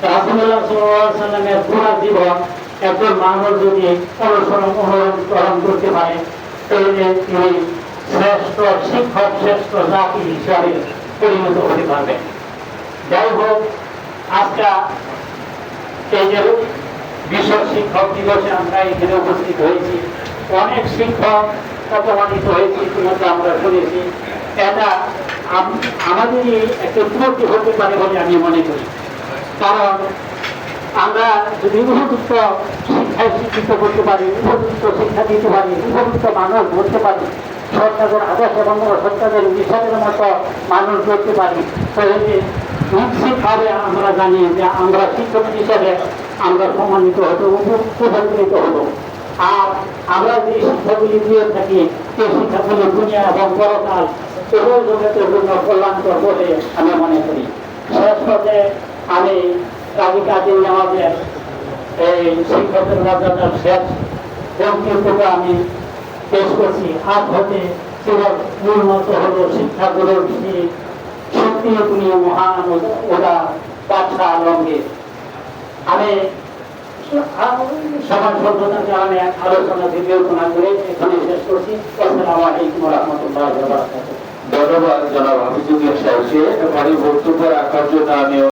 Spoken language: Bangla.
রাসূলুল্লাহ সাল্লাল্লাহু আলাইহি ওয়াসাল্লামের পুরো জীবন একজন মানুষ যদি অনুসরণ করতে পারে তাহলে তিনি শ্রেষ্ঠ শিক্ষক, শ্রেষ্ঠ জাতি হিসাবে পরিণত হতে পারবে। যাই হোক, আজকে এই যে বিশ্ব শিক্ষক দিবসে আমরা এখানে উপস্থিত হয়েছি, অনেক শিক্ষক অপমানিত হয়েছে, ইতিমধ্যে আমরা শুনেছি। এটা আমাদেরই একটা উপলব্ধি হতে পারে বলে আমি মনে করি। কারণ আমরা যদি উপযুক্ত শিক্ষায় শিক্ষিত করতে পারি, উপযুক্ত শিক্ষা দিতে পারি, উপযুক্ত মানুষ ধরতে পারি, সরকারের আদর্শ এবং সরকারের মিশনের মতো মানুষ ধরতে পারি, তাহলে নিশ্চিতভাবে আমরা জানি যে আমরা শিক্ষক হিসেবে আমরা সম্মানিত হতো, উপকৃত হতো। আর আমরা যে শিক্ষাগুলি দিয়ে থাকি সেই শিক্ষাগুলি দুনিয়া এবং পরকাল উভয় জগতের জন্য কল্যাণকর বলে আমি মনে করি। শেষ পথে আমি কাজী কাজী আমাদের এই শিক্ষকের মর্যাদার শেষ বক্তব্য আমি পেশ করছি। আজ হতে কেবল উন্নত হল শিক্ষাগুলোর শক্তি তুমি মহান ওরা বাদশাহ আলমগীর। আমি সমাজ সভ্যতাকে আমি আলোচনা বিবেচনা করে এখানে শেষ করছি। আসসালামু আলাইকুম ওয়া রাহমাতুল্লাহি ওয়া বারাকাতুহু। ধন্যবাদ জনাব হাফিজুদ্দিন সাহেবকে। বক্তব্য রাখার জন্য আমি